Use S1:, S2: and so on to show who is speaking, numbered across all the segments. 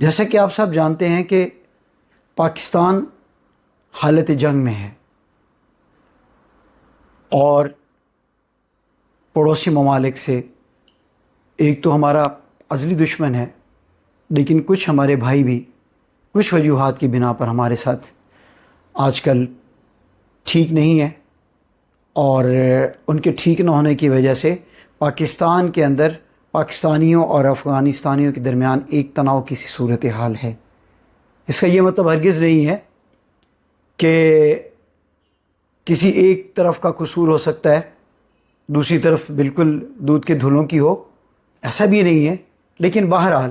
S1: جیسا کہ آپ سب جانتے ہیں کہ پاکستان حالت جنگ میں ہے اور پڑوسی ممالک سے ایک تو ہمارا ازلی دشمن ہے، لیکن کچھ ہمارے بھائی بھی کچھ وجوہات کی بنا پر ہمارے ساتھ آج کل ٹھیک نہیں ہے، اور ان کے ٹھیک نہ ہونے کی وجہ سے پاکستان کے اندر پاکستانیوں اور افغانستانیوں کے درمیان ایک تناؤ کی سی صورتحال ہے۔ اس کا یہ مطلب ہرگز نہیں ہے کہ کسی ایک طرف کا قصور ہو سکتا ہے، دوسری طرف بالکل دودھ کے دھلوں کی ہو، ایسا بھی نہیں ہے۔ لیکن بہرحال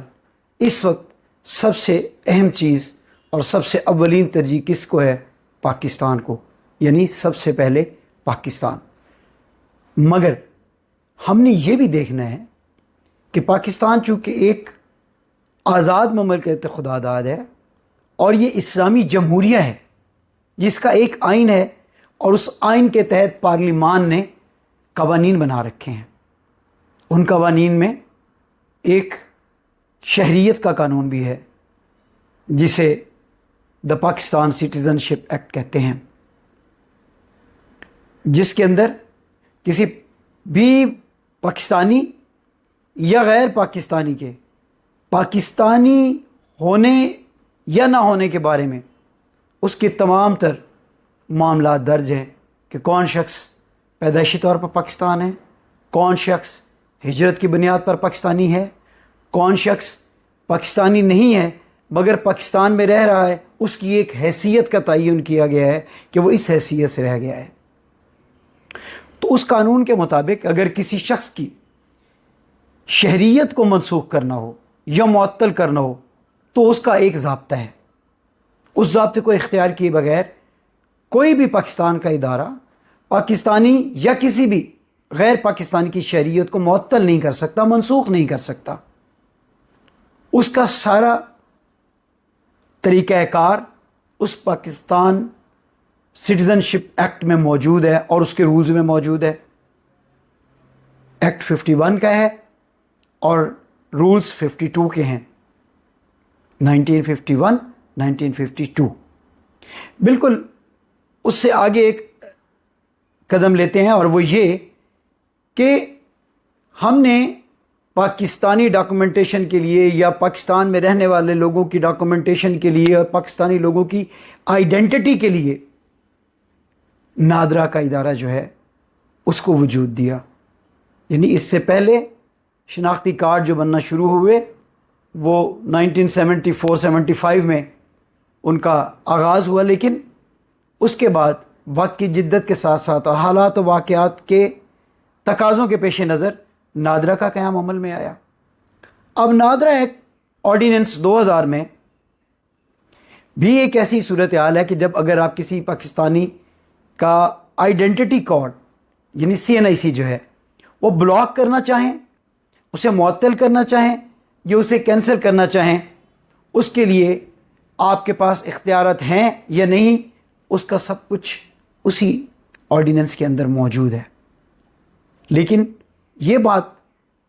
S1: اس وقت سب سے اہم چیز اور سب سے اولین ترجیح کس کو ہے؟ پاکستان کو، یعنی سب سے پہلے پاکستان۔ مگر ہم نے یہ بھی دیکھنا ہے کہ پاکستان چونکہ ایک آزاد مملکت خدا داد ہے اور یہ اسلامی جمہوریہ ہے جس کا ایک آئین ہے، اور اس آئین کے تحت پارلیمان نے قوانین بنا رکھے ہیں۔ ان قوانین میں ایک شہریت کا قانون بھی ہے جسے دا پاکستان سٹیزن شپ ایکٹ کہتے ہیں، جس کے اندر کسی بھی پاکستانی یا غیر پاکستانی کے پاکستانی ہونے یا نہ ہونے کے بارے میں اس کے تمام تر معاملات درج ہیں کہ کون شخص پیدائشی طور پر پاکستان ہے، کون شخص ہجرت کی بنیاد پر پاکستانی ہے، کون شخص پاکستانی نہیں ہے مگر پاکستان میں رہ رہا ہے، اس کی ایک حیثیت کا تعین کیا گیا ہے کہ وہ اس حیثیت سے رہ گیا ہے۔ تو اس قانون کے مطابق اگر کسی شخص کی شہریت کو منسوخ کرنا ہو یا معطل کرنا ہو تو اس کا ایک ضابطہ ہے۔ اس ضابطے کو اختیار کیے بغیر کوئی بھی پاکستان کا ادارہ پاکستانی یا کسی بھی غیر پاکستانی کی شہریت کو معطل نہیں کر سکتا، منسوخ نہیں کر سکتا۔ اس کا سارا طریقہ کار اس پاکستان سٹیزن شپ ایکٹ میں موجود ہے اور اس کے رولز میں موجود ہے۔ ایکٹ 51 کا ہے اور رولز 52 کے ہیں، 1951 1952۔ بالکل اس سے آگے ایک قدم لیتے ہیں، اور وہ یہ کہ ہم نے پاکستانی ڈاکومنٹیشن کے لیے یا پاکستان میں رہنے والے لوگوں کی ڈاکومنٹیشن کے لیے اور پاکستانی لوگوں کی آئیڈینٹی کے لیے نادرا کا ادارہ جو ہے اس کو وجود دیا۔ یعنی اس سے پہلے شناختی کارڈ جو بننا شروع ہوئے وہ 1974-75 میں ان کا آغاز ہوا، لیکن اس کے بعد وقت کی جدت کے ساتھ ساتھ اور حالات و واقعات کے تقاضوں کے پیش نظر نادرا کا قیام عمل میں آیا۔ اب نادرا ایک آرڈیننس 2000 میں بھی ایک ایسی صورتحال ہے کہ جب اگر آپ کسی پاکستانی کا آئیڈینٹی کارڈ یعنی CNIC جو ہے وہ بلاک کرنا چاہیں، اسے معطل کرنا چاہیں یا اسے کینسل کرنا چاہیں، اس کے لیے آپ کے پاس اختیارات ہیں یا نہیں، اس کا سب کچھ اسی آرڈیننس کے اندر موجود ہے۔ لیکن یہ بات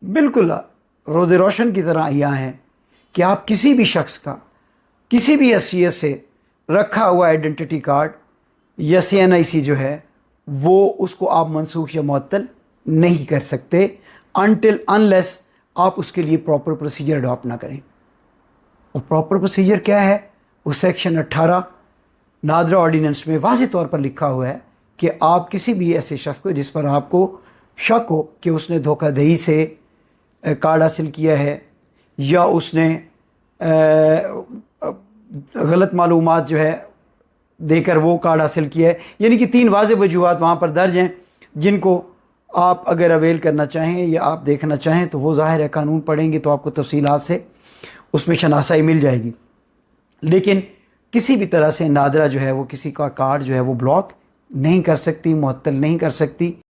S1: بالکل روز روشن کی طرح یہاں ہے کہ آپ کسی بھی شخص کا کسی بھی حیثیت سے رکھا ہوا آئیڈینٹی کارڈ یا CNIC جو ہے وہ اس کو آپ منسوخ یا معطل نہیں کر سکتے unless آپ اس کے لیے پراپر پروسیجر اڈاپٹ نہ کریں۔ اور پراپر پروسیجر کیا ہے؟ وہ سیکشن 18 نادرا آرڈیننس میں واضح طور پر لکھا ہوا ہے کہ آپ کسی بھی ایسے شخص کو جس پر آپ کو شک ہو کہ اس نے دھوکہ دہی سے کارڈ حاصل کیا ہے یا اس نے غلط معلومات جو ہے دے کر وہ کارڈ حاصل کیا ہے، یعنی کہ 3 واضح وجوہات وہاں پر درج ہیں جن کو آپ اگر اویل کرنا چاہیں یا آپ دیکھنا چاہیں تو وہ ظاہر ہے قانون پڑھیں گے تو آپ کو تفصیلات سے اس میں شناسائی مل جائے گی۔ لیکن کسی بھی طرح سے نادرا جو ہے وہ کسی کا کارڈ جو ہے وہ بلاک نہیں کر سکتی، معطل نہیں کر سکتی۔